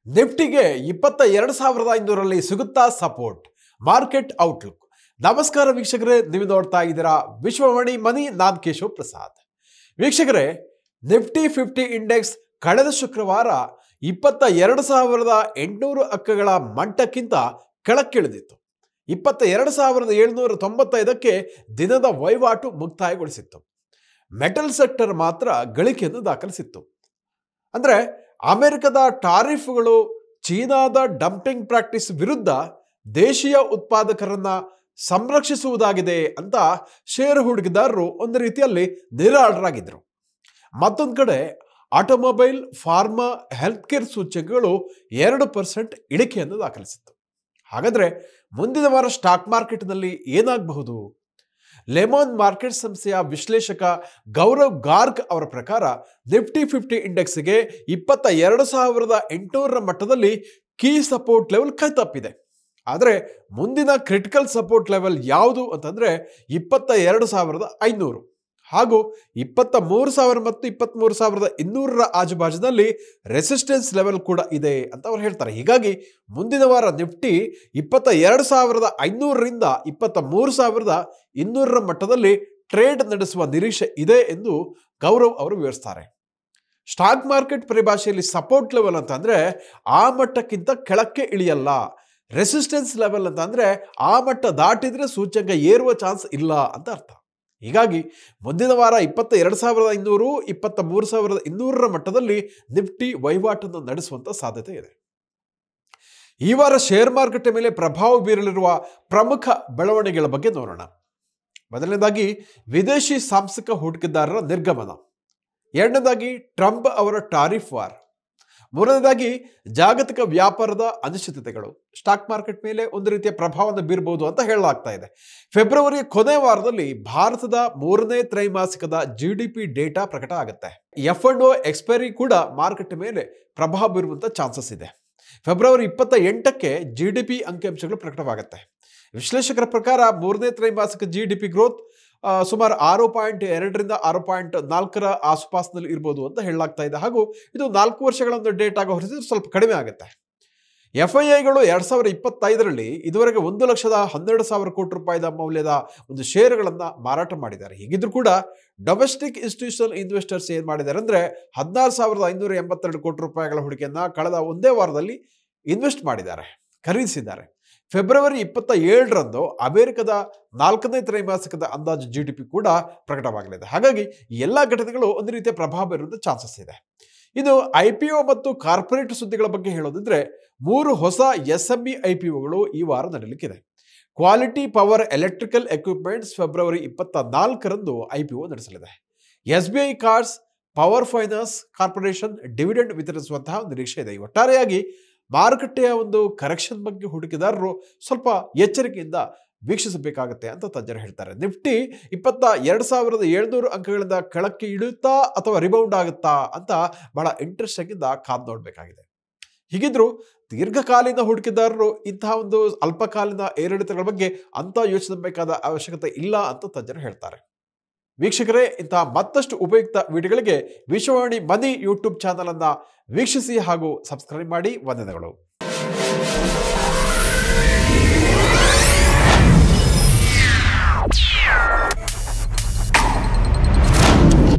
ನಿಫ್ಟಿಗೆ 22,500ರಲ್ಲಿ ಸಿಗುತ್ತಾ support? Market outlook. ನಮಸ್ಕಾರ ವೀಕ್ಷಕರೇ, ನೀವು ನೋಡ್ತಾ ಇದ್ದೀರಾ ವಿಶ್ವವಾಣಿ ಮನಿ. ನಾನು ಕೇಶವ್ ಪ್ರಸಾದ್. ವೀಕ್ಷಕರೇ, ನಿಫ್ಟಿ 50 ಇಂಡೆಕ್ಸ್ ಕಳೆದ ಶುಕ್ರವಾರ 22,800 ಅಂಕಗಳ ಮಟ್ಟಕ್ಕಿಂತ ಕೆಳಕ್ಕಿಳಿದಿತ್ತು. 22,795ಕ್ಕೆ ದಿನದ ವಹಿವಾಟು ಮುಕ್ತಾಯಗೊಳಿಸಿತ್ತು. ಮೆಟಲ್ ಸೆಕ್ಟರ್ ಮಾತ್ರ ಗಳಿಕೆಯನ್ನು ದಾಖಲಿಸಿತ್ತು. ಅಂದರೆ ಅಮೆರಿಕದ ಟಾರಿಫ್ಗಳು, ಚೀನಾದ ಡಂಪಿಂಗ್ ಪ್ರಾಕ್ಟೀಸ್ ವಿರುದ್ಧ ದೇಶೀಯ ಉತ್ಪಾದಕರನ್ನ ಸಂರಕ್ಷಿಸುವುದಾಗಿದೆ ಅಂತ ಷೇರು ಹೂಡಿಕೆದಾರರು ಒಂದು ರೀತಿಯಲ್ಲಿ ನಿರಾಳರಾಗಿದ್ದರು. ಮತ್ತೊಂದು ಕಡೆ ಆಟೋಮೊಬೈಲ್, ಫಾರ್ಮಾ, ಹೆಲ್ತ್ ಕೇರ್ ಸೂಚ್ಯಂಕಗಳು 2% ಇಳಿಕೆಯನ್ನು ದಾಖಲಿಸಿತ್ತು. ಹಾಗಾದ್ರೆ ಮುಂದಿನ ವಾರ ಸ್ಟಾಕ್ ಮಾರ್ಕೆಟ್ನಲ್ಲಿ ಏನಾಗಬಹುದು? ಲೆಮಾನ್ ಮಾರ್ಕೆಟ್ ಸಂಸ್ಥೆಯ ವಿಶ್ಲೇಷಕ ಗೌರವ್ ಗಾರ್ಗ್ ಅವರ ಪ್ರಕಾರ ನಿಫ್ಟಿ 50 ಇಂಡೆಕ್ಸ್ಗೆ 22,800 ಮಟ್ಟದಲ್ಲಿ ಕೀ ಸಪೋರ್ಟ್ ಲೆವೆಲ್ ಕೈತಪ್ಪಿದೆ. ಆದರೆ ಮುಂದಿನ ಕ್ರಿಟಿಕಲ್ ಸಪೋರ್ಟ್ ಲೆವೆಲ್ ಯಾವುದು ಅಂತಂದ್ರೆ 22,500 ಹಾಗೂ 23,000 ಮತ್ತು 23,200ರ ಆಜುಬಾಜಿನಲ್ಲಿ ರೆಸಿಸ್ಟೆನ್ಸ್ ಲೆವೆಲ್ ಕೂಡ ಇದೆ ಅಂತ ಅವ್ರು ಹೇಳ್ತಾರೆ. ಹೀಗಾಗಿ ಮುಂದಿನ ವಾರ ನಿಫ್ಟಿ 22,500ರಿಂದ 23,200ರ ಮಟ್ಟದಲ್ಲಿ ಟ್ರೇಡ್ ನಡೆಸುವ ನಿರೀಕ್ಷೆ ಇದೆ ಎಂದು ಗೌರವ್ ಅವರು ವಿವರಿಸ್ತಾರೆ. ಸ್ಟಾಕ್ ಮಾರ್ಕೆಟ್ ಪರಿಭಾಷೆಯಲ್ಲಿ ಸಪೋರ್ಟ್ ಲೆವೆಲ್ ಅಂತ ಅಂದ್ರೆ ಆ ಮಟ್ಟಕ್ಕಿಂತ ಕೆಳಕ್ಕೆ ಇಳಿಯಲ್ಲ. ರೆಸಿಸ್ಟೆನ್ಸ್ ಲೆವೆಲ್ ಅಂತ ಅಂದ್ರೆ ಆ ಮಟ್ಟ ದಾಟಿದ್ರೆ ಸೂಚ್ಯಂಕ ಏರುವ ಚಾನ್ಸ್ ಇಲ್ಲ ಅಂತ ಅರ್ಥ. ಹೀಗಾಗಿ ಮುಂದಿನ ವಾರ 22,500, 23,200ರ ಮಟ್ಟದಲ್ಲಿ ನಿಫ್ಟಿ ವಹಿವಾಟನ್ನು ನಡೆಸುವಂತ ಸಾಧ್ಯತೆ ಇದೆ. ಈ ವಾರ ಶೇರ್ ಮಾರುಕಟ್ಟೆ ಮೇಲೆ ಪ್ರಭಾವ ಬೀರಲಿರುವ ಪ್ರಮುಖ ಬೆಳವಣಿಗೆಗಳ ಬಗ್ಗೆ ನೋಡೋಣ. ಮೊದಲನೇದಾಗಿ ವಿದೇಶಿ ಸಾಂಸ್ಥಿಕ ಹೂಡಿಕೆದಾರರ ನಿರ್ಗಮನ. ಎರಡನೇದಾಗಿ ಟ್ರಂಪ್ ಅವರ ಟಾರಿಫ್ ವಾರ್. ಮೂರನೇದಾಗಿ ಜಾಗತಿಕ ವ್ಯಾಪಾರದ ಅನಿಶ್ಚಿತತೆಗಳು ಸ್ಟಾಕ್ ಮಾರ್ಕೆಟ್ ಮೇಲೆ ಒಂದು ರೀತಿಯ ಪ್ರಭಾವವನ್ನು ಬೀರಬಹುದು ಅಂತ ಹೇಳಲಾಗ್ತಾ ಇದೆ. ಫೆಬ್ರವರಿಯ ಕೊನೆ ವಾರದಲ್ಲಿ ಭಾರತದ 3ನೇ ತ್ರೈಮಾಸಿಕದ GDP ಡೇಟಾ ಪ್ರಕಟ ಆಗುತ್ತೆ. F&O ಎಕ್ಸ್ಪೈರಿ ಕೂಡ ಮಾರುಕಟ್ಟೆ ಮೇಲೆ ಪ್ರಭಾವ ಬೀರುವಂತ ಚಾನ್ಸಸ್ ಇದೆ. ಫೆಬ್ರವರಿ 28ಕ್ಕೆ GDP ಅಂಕಿಅಂಶಗಳು ಪ್ರಕಟವಾಗುತ್ತೆ. ವಿಶ್ಲೇಷಕರ ಪ್ರಕಾರ 3ನೇ ತ್ರೈಮಾಸಿಕ GDP ಗ್ರೋತ್ ಸುಮಾರು 6.2ರಿಂದ 6.4ರ ಆಸುಪಾಸಿನಲ್ಲಿ ಇರ್ಬೋದು ಅಂತ ಹೇಳಲಾಗ್ತಾ ಇದೆ. ಹಾಗೂ ಇದು 4 ವರ್ಷಗಳ ಒಂದು ಡೇಟಾಗ ಹೊರಸಿದ್ರೆ ಸ್ವಲ್ಪ ಕಡಿಮೆ ಆಗುತ್ತೆ. FIIಗಳು 2025ರಲ್ಲಿ ಇದುವರೆಗೆ 1,12,000 ಕೋಟಿ ರೂಪಾಯಿದ ಮೌಲ್ಯದ ಒಂದು ಷೇರುಗಳನ್ನ ಮಾರಾಟ ಮಾಡಿದ್ದಾರೆ. ಹೀಗಿದ್ರು ಕೂಡ ಡೊಮೆಸ್ಟಿಕ್ ಇನ್ಸ್ಟಿಟ್ಯೂಷನಲ್ ಇನ್ವೆಸ್ಟರ್ಸ್ ಏನ್ ಮಾಡಿದ್ದಾರೆ ಅಂದ್ರೆ 16,582 ಕೋಟಿ ರೂಪಾಯಿಗಳ ಹೂಡಿಕೆಯನ್ನ ಕಳೆದ ಒಂದೇ ವಾರದಲ್ಲಿ ಇನ್ವೆಸ್ಟ್ ಮಾಡಿದ್ದಾರೆ, ಖರೀದಿಸಿದ್ದಾರೆ. ಫೆಬ್ರವರಿ 27ರಂದು ಅಮೆರಿಕದ 4ನೇ ತ್ರೈಮಾಸಿಕದ ಅಂದಾಜು GDP ಕೂಡ ಪ್ರಕಟವಾಗಲಿದೆ. ಹಾಗಾಗಿ ಈ ಎಲ್ಲ ಘಟನೆಗಳು ಒಂದು ರೀತಿಯ ಪ್ರಭಾವ ಬೀರುವಂತ ಚಾನ್ಸಸ್ ಇದೆ. ಇನ್ನು IPO ಮತ್ತು ಕಾರ್ಪೊರೇಟ್ ಸುದ್ದಿಗಳ ಬಗ್ಗೆ ಹೇಳೋದಿದ್ರೆ 3 ಹೊಸ SME IPOಗಳು ಈ ವಾರ ನಡೆಯಲಿಕ್ಕಿದೆ. Quality power electrical equipments February 24ರಂದು IPO ನಡೆಸಲಿದೆ. SBI cards, power finance corporation dividend ವಿತರಿಸುವಂತಹ ನಿರೀಕ್ಷೆ ಇದೆ. ಒಟ್ಟಾರೆಯಾಗಿ ಮಾರುಕಟ್ಟೆಯ ಒಂದು ಕರೆಕ್ಷನ್ ಬಗ್ಗೆ ಹೂಡಿಕೆದಾರರು ಸ್ವಲ್ಪ ಎಚ್ಚರಿಕೆಯಿಂದ ವೀಕ್ಷಿಸಬೇಕಾಗುತ್ತೆ ಅಂತ ತಜ್ಞರು ಹೇಳ್ತಾರೆ. ನಿಫ್ಟಿ 22,700 ಅಂಕಗಳಿಂದ ಕೆಳಕ್ಕೆ ಇಳಿಯುತ್ತಾ ಅಥವಾ ರಿಬೌಂಡ್ ಆಗುತ್ತಾ ಅಂತ ಬಹಳ ಇಂಟ್ರೆಸ್ಟಿಂಗ್ ಇಂದ ಕಾದು ನೋಡಬೇಕಾಗಿದೆ. ಹೀಗಿದ್ರು ದೀರ್ಘಕಾಲೀನ ಹೂಡಿಕೆದಾರರು ಇಂತಹ ಒಂದು ಅಲ್ಪಕಾಲೀನ ಏರಿಳಿತಗಳ ಬಗ್ಗೆ ಅಂತ ಯೋಚಿಸಬೇಕಾದ ಅವಶ್ಯಕತೆ ಇಲ್ಲ ಅಂತ ತಜ್ಞರು ಹೇಳ್ತಾರೆ. ವೀಕ್ಷಕರೇ, ಇಂತಹ ಮತ್ತಷ್ಟು ಉಪಯುಕ್ತ ವಿಡಿಯೋಗಳಿಗೆ ವಿಶ್ವವಾಣಿ ಮನಿ ಯೂಟ್ಯೂಬ್ ಚಾನಲ್ ಅನ್ನ ವೀಕ್ಷಿಸಿ ಹಾಗೂ ಸಬ್ಸ್ಕ್ರೈಬ್ ಮಾಡಿ. ವಂದನೆಗಳು.